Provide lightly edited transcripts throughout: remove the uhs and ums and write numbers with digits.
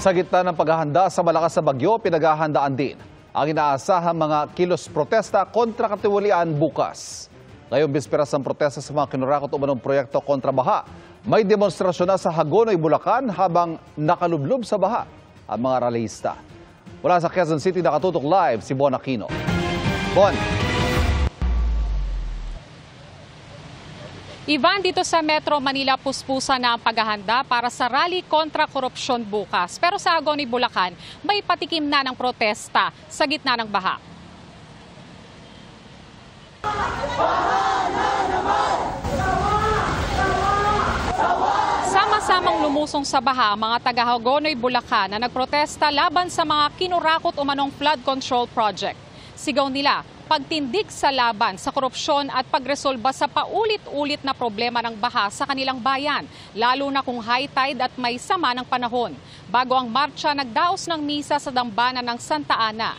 Sa gitna ng paghahanda sa malakas na bagyo, pinaghahandaan din ang inaasahang mga kilos protesta kontra katiwalian bukas. Ngayong bisperas ng protesta sa mga kinurakot umanong proyekto kontra baha, may demonstrasyon na sa Hagonoy, Bulacan habang nakalublob sa baha ang mga rallyista. Mula sa Quezon City, nakatutok live si Bon Aquino. Bon. Ivan, dito sa Metro Manila, puspusa na ang paghahanda para sa rally kontra korupsyon bukas. Pero sa Hagonoy, Bulacan, may patikim na ng protesta sa gitna ng baha. Sama-samang lumusong sa baha ang mga taga Hagonoy, Bulacan na nagprotesta laban sa mga kinurakot umanong flood control project. Sigaw nila, pagtindig sa laban sa korupsyon at pagresolba sa paulit-ulit na problema ng baha sa kanilang bayan, lalo na kung high tide at may sama ng panahon. Bago ang marcha, nagdaos ng misa sa dambana ng Santa Ana.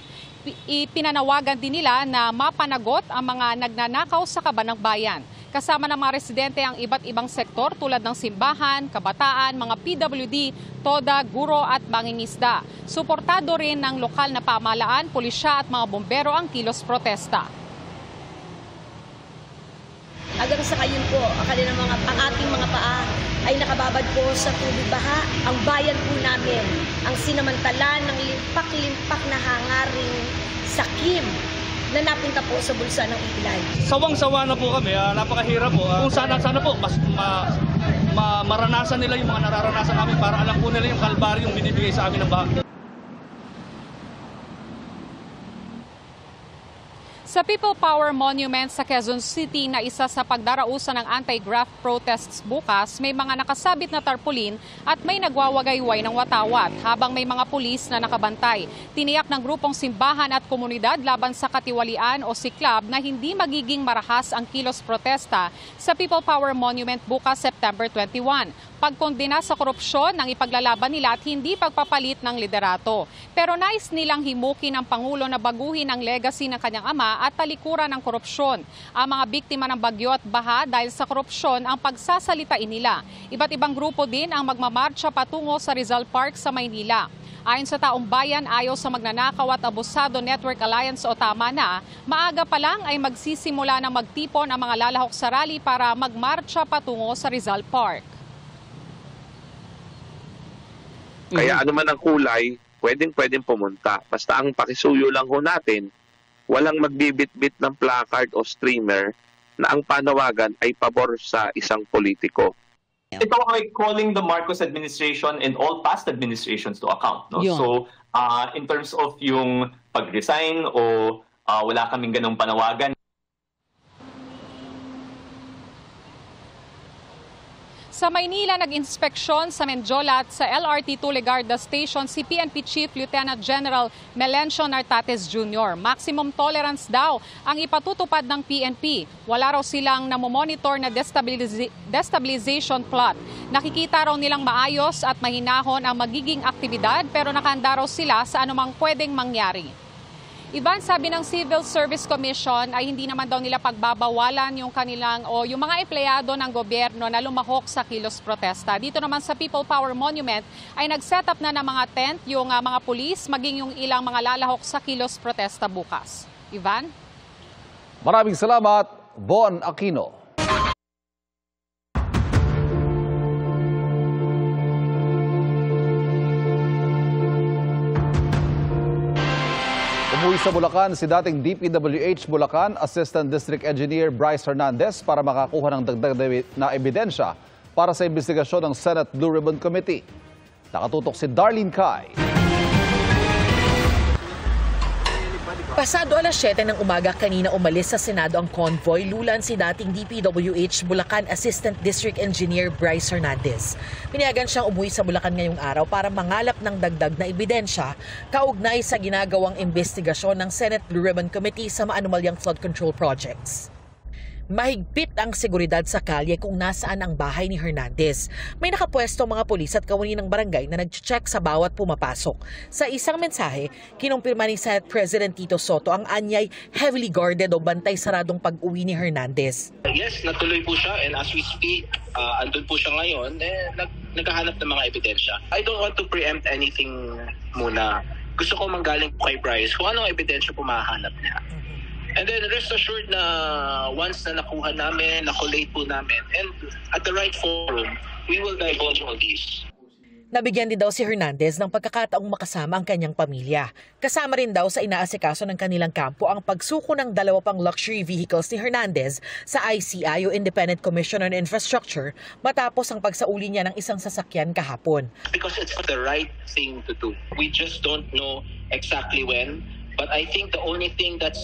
Ipinanawagan din nila na mapanagot ang mga nagnanakaw sa kaban ng bayan. Kasama ng mga residente ang iba't ibang sektor tulad ng simbahan, kabataan, mga PWD, toda, guro at mangingisda. Suportado rin ng lokal na pamahalaan, pulisya at mga bombero ang kilos protesta. Hanggang sa ngayon po, ang ating mga paa ay nakababad po sa tubig baha. Ang bayan po namin ang sinamantala ng limpak-limpak na hangaring sakim na napunta po sa bulsa ng ilan. Sawang-sawa na po kami, napakahirap po. Kung sana po mas maranasan nila yung mga nararanasan namin para alam po nila yung kalbaryo yung binibigay sa amin ng baha. Sa People Power Monument sa Quezon City na isa sa pagdarausan ng anti-graft protests bukas, may mga nakasabit na tarpaulin at may nagwawagayway ng watawat habang may mga pulis na nakabantay. Tiniyak ng grupong simbahan at komunidad laban sa katiwalian o siklab na hindi magiging marahas ang kilos protesta sa People Power Monument bukas September 21. Pagkondena sa korupsyon ang ipaglalaban nila at hindi pagpapalit ng liderato. Pero nais nilang himukin ng Pangulo na baguhin ang legacy ng kanyang ama at talikuran ng korupsyon. Ang mga biktima ng bagyo at baha dahil sa korupsyon ang pagsasalitain nila. Iba't ibang grupo din ang magmamarcha patungo sa Rizal Park sa Maynila. Ayon sa taong bayan, ayaw sa magnanakaw at abusado Network Alliance o Tama Na, maaga pa lang ay magsisimula ng magtipon ang mga lalahok sa rally para magmarcha patungo sa Rizal Park. Kaya anuman ang kulay, pwedeng pumunta. Basta ang pakisuyo lang ho natin, walang magbibit-bit ng placard o streamer na ang panawagan ay pabor sa isang politiko. Ito ay calling the Marcos administration and all past administrations to account. No? So, in terms of yung pag-resign o wala kaming ganong panawagan. Sa Maynila, nag-inspeksyon sa Menjola at sa LRT Legarda Station si PNP Chief Lieutenant General Melencio Nartates Jr. Maximum tolerance daw ang ipatutupad ng PNP. Wala raw silang namomonitor na destabilization plot. Nakikita raw nilang maayos at mahinahon ang magiging aktibidad pero nakahanda raw sila sa anumang pwedeng mangyari. Ivan, sabi ng Civil Service Commission ay hindi naman daw nila pagbabawalan yung kanilang o yung mga empleyado ng gobyerno na lumahok sa kilos protesta. Dito naman sa People Power Monument ay nag-set up na ng mga tent yung mga pulis maging yung ilang mga lalahok sa kilos protesta bukas. Ivan? Maraming salamat, Bon Aquino. Umuwi sa Bulacan si dating DPWH Bulacan Assistant District Engineer Bryce Hernandez para makakuha ng dagdag na ebidensya para sa investigasyon ng Senate Blue Ribbon Committee. Nakatutok si Darlene Kai. Pasado alas 7 ng umaga kanina umalis sa Senado ang convoy lulan si dating DPWH Bulacan Assistant District Engineer Bryce Hernandez. Pinayagan siyang umuwi sa Bulacan ngayong araw para mangalap ng dagdag na ebidensya kaugnay sa ginagawang investigasyon ng Senate Blue Ribbon Committee sa maanumalyang flood control projects. Mahigpit ang seguridad sa kalye kung nasaan ang bahay ni Hernandez. May nakapwesto mga pulis at kawani ng barangay na nag-check sa bawat pumapasok. Sa isang mensahe, kinumpirma ni Senate President Tito Soto ang anyay heavily guarded o bantay saradong pag-uwi ni Hernandez. Yes, natuloy po siya and as we speak, andun po siya ngayon. naghahanap ng mga ebidensya. I don't want to preempt anything muna. Gusto ko manggaling po kay Bryce kung anong ebidensya po mahahanap niya. And then rest assured na once na nakuha namin, nakolate po namin, and at the right forum, we will divulge all these. Nabigyan din daw si Hernandez ng pagkakataong makasama ang kanyang pamilya. Kasama rin daw sa inaasikaso ng kanilang kampo ang pagsuko ng 2 pang luxury vehicles ni Hernandez sa ICI o Independent Commission on Infrastructure matapos ang pagsauli niya ng isang sasakyan kahapon. Because it's the right thing to do. We just don't know exactly when, but I think the only thing that's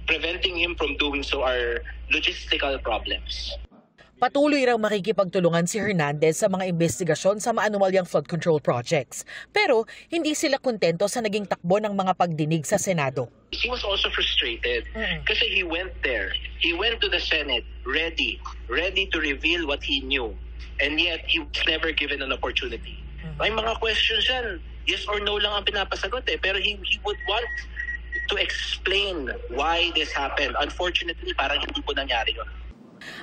preventing him from doing so are logistical problems. Patuloy raw makikipagtulungan si Hernandez sa mga investigasyon sa maanumalyang flood control projects. Pero hindi sila kontento sa naging takbo ng mga pagdinig sa Senado. He was also frustrated kasi he went there. He went to the Senate ready to reveal what he knew. And yet he was never given an opportunity. May mga questions yan. Yes or no lang ang pinapasagot pero he would want to explain why this happened. Unfortunately, parang hindi po nangyari yun.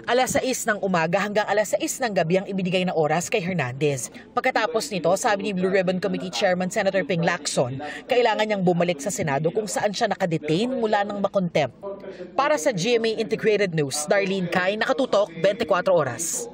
6:00 ng umaga hanggang 6:00 ng gabi ang ibinigay na oras kay Hernandez. Pagkatapos nito, sabi ni Blue Ribbon Committee Chairman Senator Ping Lacson, kailangan niyang bumalik sa Senado kung saan siya nakadetain mula ng makontempt. Para sa GMA Integrated News, Darlene Kai, Nakatutok, 24 Oras.